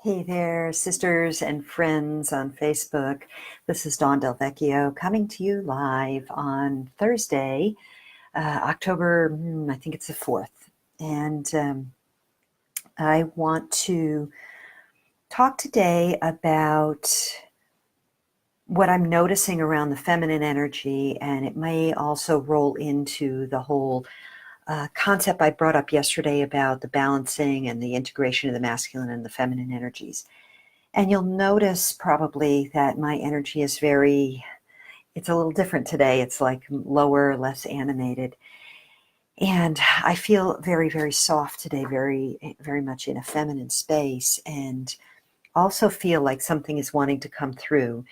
Hey there, sisters and friends on Facebook. This is DelVecchio coming to you live on Thursday, October, I think it's the 4th. And I want to talk today about what I'm noticing around the feminine energy, and it may also roll into the whole concept I brought up yesterday about the balancing and the integration of the masculine and the feminine energies. And you'll notice probably that my energy is it's a little different today. It's like lower, less animated. And I feel very, very soft today, very, very much in a feminine space, and also feel like something is wanting to come through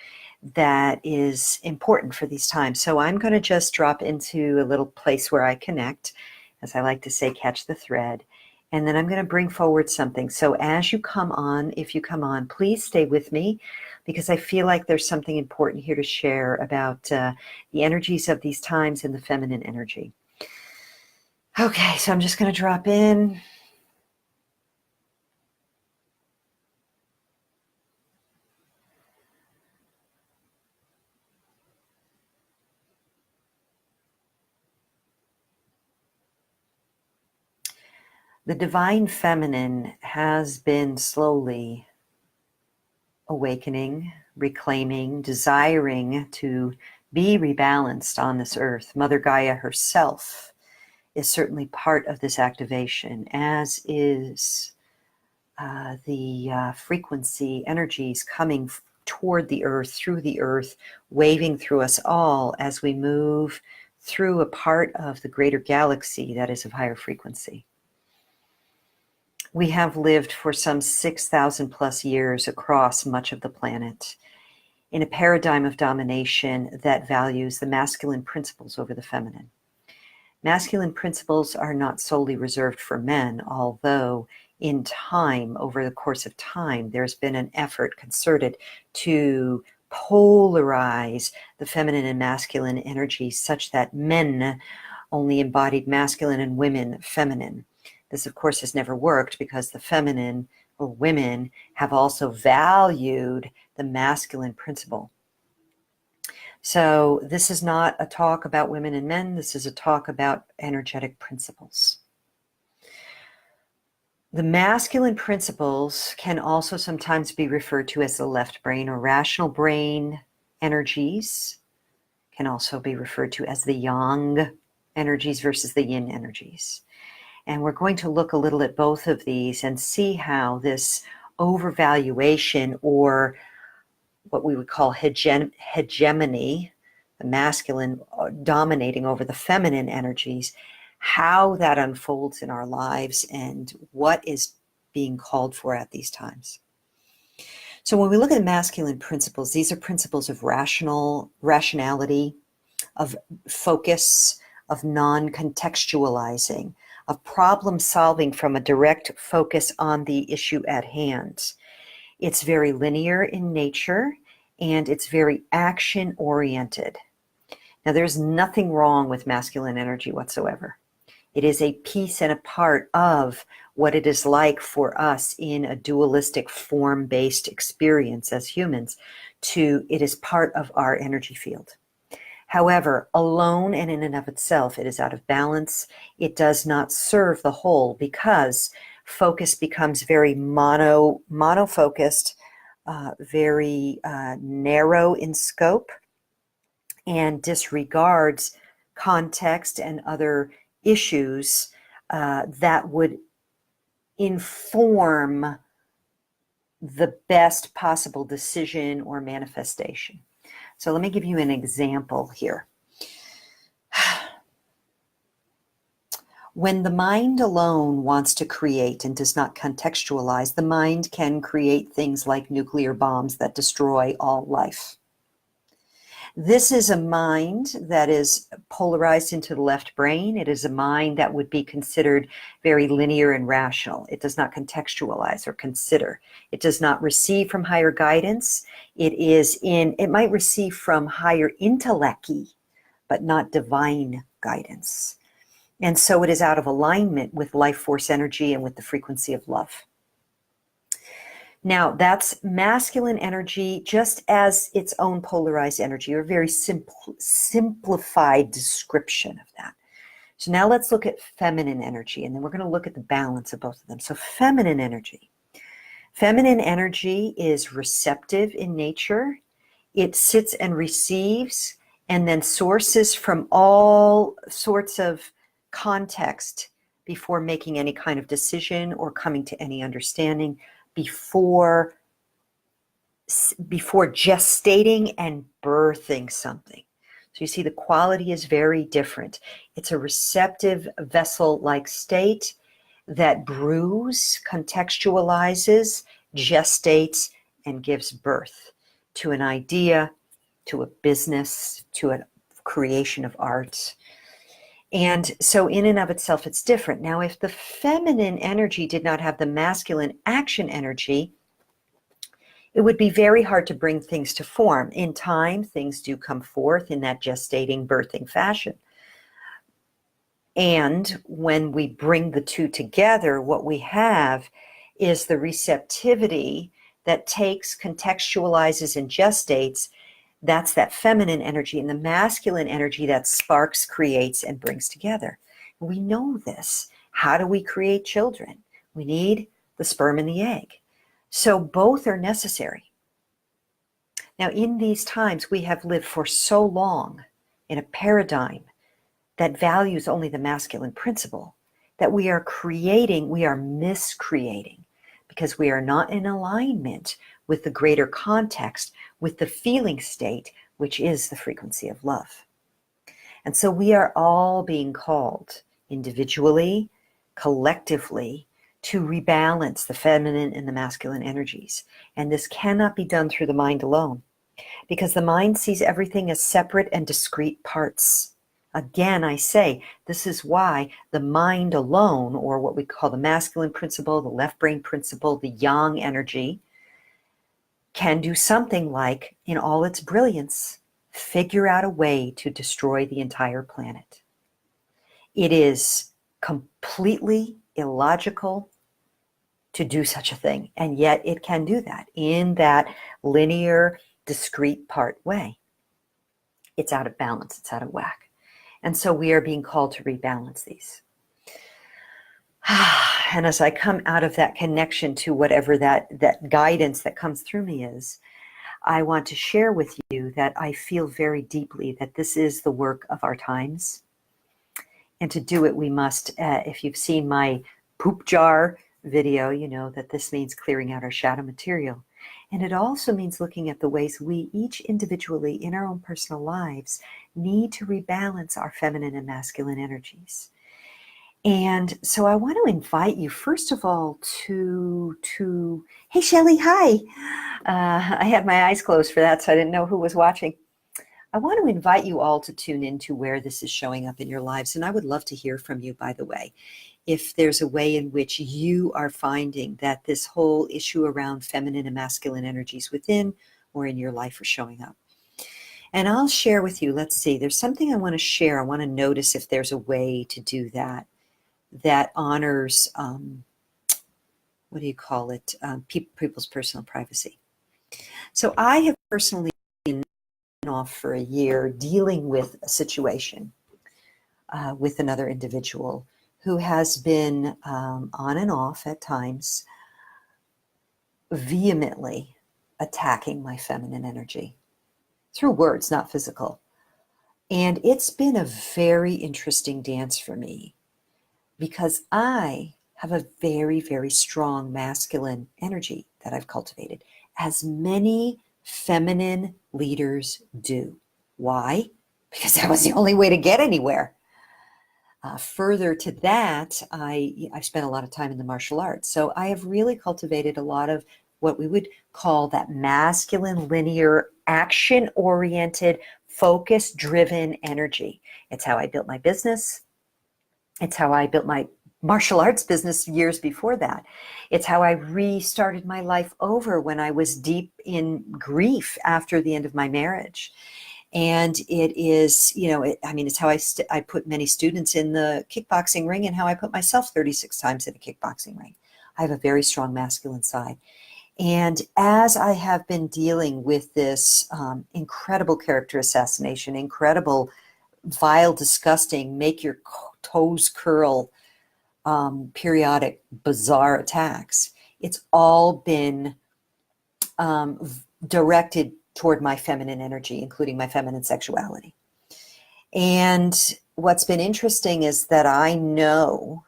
that is important for these times. So I'm going to just drop into a little place where I connect, as I like to say, catch the thread. And then I'm going to bring forward something. So as you come on, if you come on, please stay with me, because I feel like there's something important here to share about the energies of these times and the feminine energy. Okay, so I'm just going to drop in. The divine feminine has been slowly awakening, reclaiming, desiring to be rebalanced on this earth. Mother Gaia herself is certainly part of this activation, as is the frequency energies coming toward the earth, through the earth, waving through us all as we move through a part of the greater galaxy that is of higher frequency. We have lived for some 6,000 plus years across much of the planet in a paradigm of domination that values the masculine principles over the feminine. Masculine principles are not solely reserved for men, although in time, over the course of time, there's been an effort concerted to polarize the feminine and masculine energies such that men only embodied masculine and women feminine. This, of course, has never worked because the feminine or women have also valued the masculine principle. So this is not a talk about women and men. This is a talk about energetic principles. The masculine principles can also sometimes be referred to as the left brain or rational brain energies, can also be referred to as the yang energies versus the yin energies. And we're going to look a little at both of these and see how this overvaluation, or what we would call hegemony, the masculine dominating over the feminine energies, how that unfolds in our lives and what is being called for at these times. So when we look at masculine principles, these are principles of rationality, of focus, of non-contextualizing, of problem solving from a direct focus on the issue at hand. It's very linear in nature, and it's very action oriented. Now, there's nothing wrong with masculine energy whatsoever. It is a piece and a part of what it is like for us in a dualistic form-based experience as humans. It is part of our energy field. However, alone and in and of itself, it is out of balance. It does not serve the whole, because focus becomes very mono-focused, very narrow in scope, and disregards context and other issues that would inform the best possible decision or manifestation. So let me give you an example here. When the mind alone wants to create and does not contextualize, the mind can create things like nuclear bombs that destroy all life. This is a mind that is polarized into the left brain. It is a mind that would be considered very linear and rational. It does not contextualize or consider. It does not receive from higher guidance. It might receive from higher intellect, but not divine guidance. And so it is out of alignment with life force energy and with the frequency of love. Now, that's masculine energy just as its own polarized energy, or a very simplified description of that. So now let's look at feminine energy, and then we're going to look at the balance of both of them. So feminine energy. Feminine energy is receptive in nature. It sits and receives and then sources from all sorts of context before making any kind of decision or coming to any understanding, before gestating and birthing something. So you see, the quality is very different. It's a receptive vessel-like state that brews, contextualizes, gestates, and gives birth to an idea, to a business, to a creation of art. And so in and of itself, it's different. Now, if the feminine energy did not have the masculine action energy, it would be very hard to bring things to form. In time, things do come forth in that gestating, birthing fashion. And when we bring the two together, what we have is the receptivity that takes, contextualizes, and gestates. That's that feminine energy, and the masculine energy that sparks, creates, and brings together. We know this. How do we create children? We need the sperm and the egg. So both are necessary. Now, in these times, we have lived for so long in a paradigm that values only the masculine principle, that we are miscreating, because we are not in alignment with the greater context, with the feeling state, which is the frequency of love. And so we are all being called individually, collectively, to rebalance the feminine and the masculine energies. And this cannot be done through the mind alone, because the mind sees everything as separate and discrete parts. Again, I say, this is why the mind alone, or what we call the masculine principle, the left brain principle, the yang energy, can do something like, in all its brilliance, figure out a way to destroy the entire planet. It is completely illogical to do such a thing, and yet it can do that in that linear, discrete part way. It's out of balance, it's out of whack. And so we are being called to rebalance these. And as I come out of that connection to whatever that guidance that comes through me is, I want to share with you that I feel very deeply that this is the work of our times. And to do it, we must, if you've seen my poop jar video, you know that this means clearing out our shadow material. And it also means looking at the ways we each individually in our own personal lives need to rebalance our feminine and masculine energies. And so I want to invite you, first of all, to hey, Shelley, hi. I had my eyes closed for that, so I didn't know who was watching. I want to invite you all to tune into where this is showing up in your lives. And I would love to hear from you, by the way, if there's a way in which you are finding that this whole issue around feminine and masculine energies within or in your life are showing up. And I'll share with you, let's see, there's something I want to share. I want to notice if there's a way to do that, that honors, what do you call it, people's personal privacy. So I have personally been off for a year dealing with a situation with another individual who has been on and off at times vehemently attacking my feminine energy through words, not physical. And it's been a very interesting dance for me because I have a very, very strong masculine energy that I've cultivated, as many feminine leaders do. Why? Because that was the only way to get anywhere. Further to that, I've spent a lot of time in the martial arts. So I have really cultivated a lot of what we would call that masculine, linear, action-oriented, focus-driven energy. It's how I built my business. It's how I built my martial arts business years before that. It's how I restarted my life over when I was deep in grief after the end of my marriage. And it is, you know, it's how I put many students in the kickboxing ring and how I put myself 36 times in a kickboxing ring. I have a very strong masculine side. And as I have been dealing with this incredible character assassination, incredible, vile, disgusting, make your toes curl, periodic, bizarre attacks, it's all been directed toward my feminine energy, including my feminine sexuality. And what's been interesting is that I know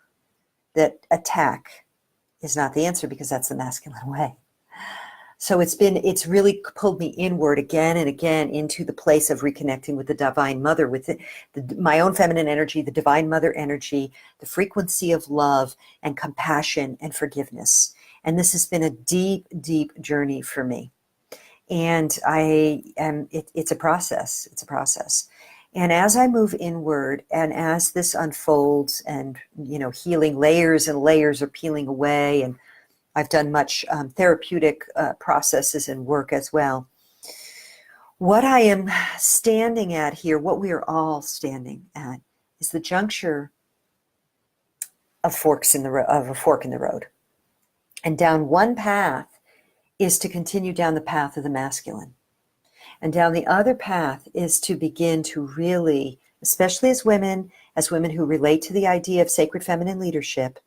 that attack is not the answer, because that's the masculine way. So it's really pulled me inward again and again into the place of reconnecting with the Divine Mother, with my own feminine energy, the Divine Mother energy, the frequency of love and compassion and forgiveness. And this has been a deep, deep journey for me. And it's a process. It's a process. And as I move inward, and as this unfolds, and, healing layers and layers are peeling away, and I've done much therapeutic processes and work as well. What I am standing at here, what we are all standing at, is the juncture of a fork in the road. And down one path is to continue down the path of the masculine. And down the other path is to begin to really, especially as women who relate to the idea of sacred feminine leadership,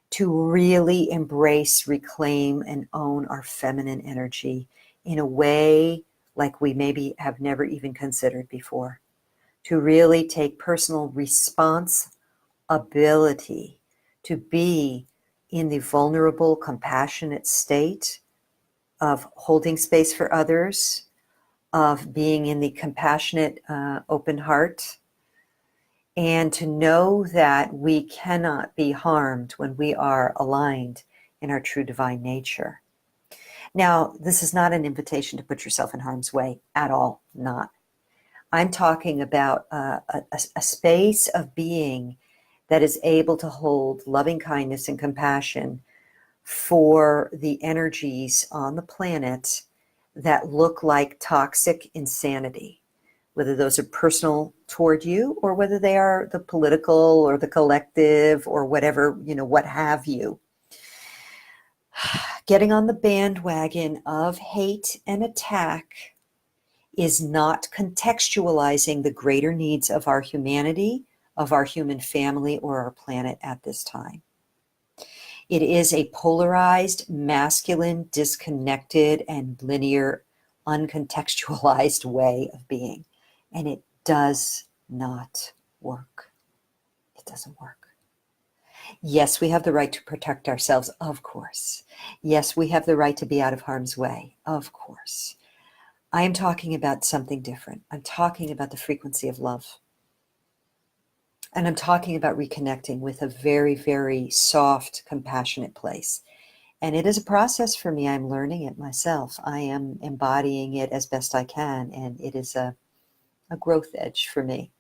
to really embrace, reclaim, and own our feminine energy in a way like we maybe have never even considered before. To really take personal responsibility to be in the vulnerable, compassionate state of holding space for others, of being in the compassionate, open heart, and to know that we cannot be harmed when we are aligned in our true divine nature. Now, this is not an invitation to put yourself in harm's way at all, not. I'm talking about a space of being that is able to hold loving kindness and compassion for the energies on the planet that look like toxic insanity, whether those are personal toward you or whether they are the political or the collective or whatever, what have you. Getting on the bandwagon of hate and attack is not contextualizing the greater needs of our humanity, of our human family, or our planet at this time. It is a polarized, masculine, disconnected, and linear, uncontextualized way of being. And it does not work. It doesn't work. Yes, we have the right to protect ourselves, of course. Yes, we have the right to be out of harm's way, of course. I am talking about something different. I'm talking about the frequency of love. And I'm talking about reconnecting with a very, very soft, compassionate place. And it is a process for me. I'm learning it myself. I am embodying it as best I can. And it is a growth edge for me.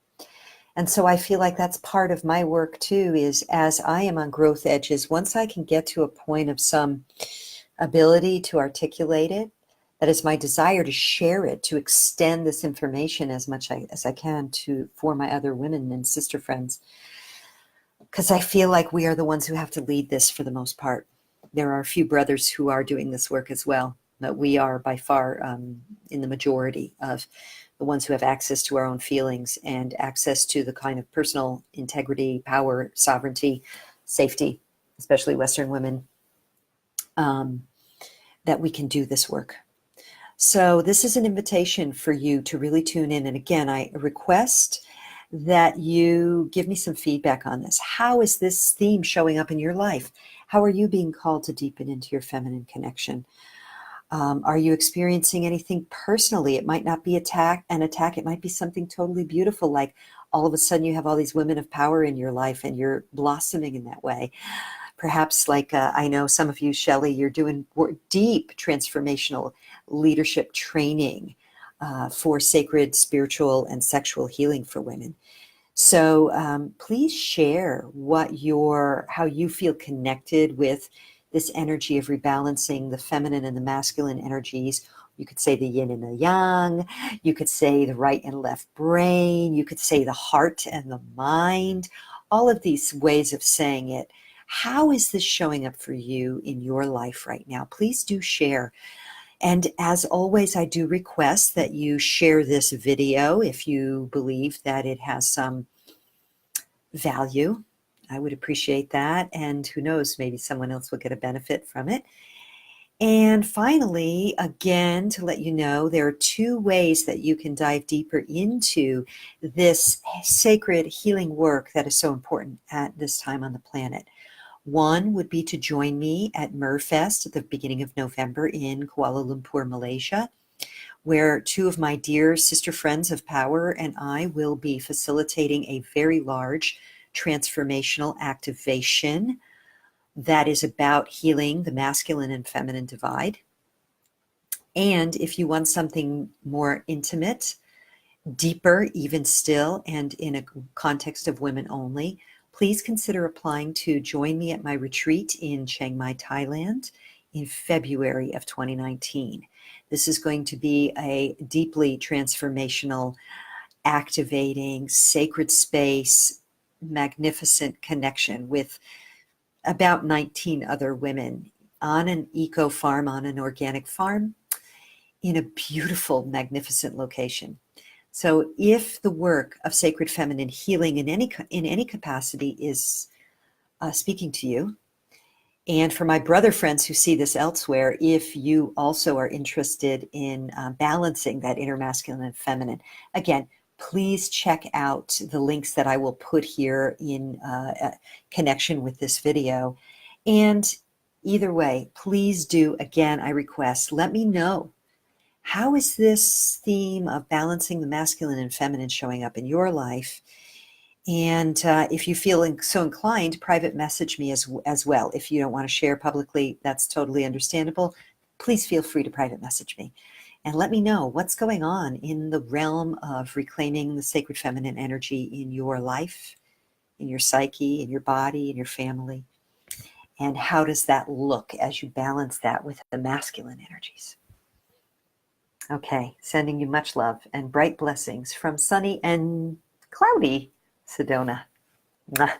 And so I feel like that's part of my work too, is as I am on growth edges, once I can get to a point of some ability to articulate it, that is my desire to share it, to extend this information as much as I can for my other women and sister friends. Because I feel like we are the ones who have to lead this for the most part. There are a few brothers who are doing this work as well, but we are by far in the majority of the ones who have access to our own feelings and access to the kind of personal integrity, power, sovereignty, safety, especially Western women, that we can do this work. So this is an invitation for you to really tune in. And again, I request that you give me some feedback on this. How is this theme showing up in your life? How are you being called to deepen into your feminine connection? Are you experiencing anything personally? It might not be an attack. It might be something totally beautiful, like all of a sudden you have all these women of power in your life and you're blossoming in that way. Perhaps like I know some of you, Shelley, you're doing deep transformational leadership training for sacred, spiritual, and sexual healing for women. So please share how you feel connected with this energy of rebalancing the feminine and the masculine energies. You could say the yin and the yang. You could say the right and left brain. You could say the heart and the mind. All of these ways of saying it. How is this showing up for you in your life right now? Please do share. And as always, I do request that you share this video if you believe that it has some value. I would appreciate that. And who knows, maybe someone else will get a benefit from it. And finally, again, to let you know, there are 2 ways that you can dive deeper into this sacred healing work that is so important at this time on the planet. One would be to join me at MerFest at the beginning of November in Kuala Lumpur, Malaysia, where 2 of my dear sister friends of power and I will be facilitating a very large transformational activation that is about healing the masculine and feminine divide. And if you want something more intimate, deeper, even still, and in a context of women only, please consider applying to join me at my retreat in Chiang Mai, Thailand in February of 2019. This is going to be a deeply transformational, activating, sacred space, magnificent connection with about 19 other women on an eco farm, on an organic farm, in a beautiful, magnificent location. So if the work of sacred feminine healing in any capacity is speaking to you, and for my brother friends who see this elsewhere, if you also are interested in balancing that inner masculine and feminine, again, please check out the links that I will put here in connection with this video. And either way, please do, again, I request, let me know, how is this theme of balancing the masculine and feminine showing up in your life? And if you feel so inclined, private message me as well. If you don't want to share publicly, that's totally understandable. Please feel free to private message me and let me know what's going on in the realm of reclaiming the sacred feminine energy in your life, in your psyche, in your body, in your family. And how does that look as you balance that with the masculine energies? Okay, sending you much love and bright blessings from sunny and cloudy Sedona. Mwah.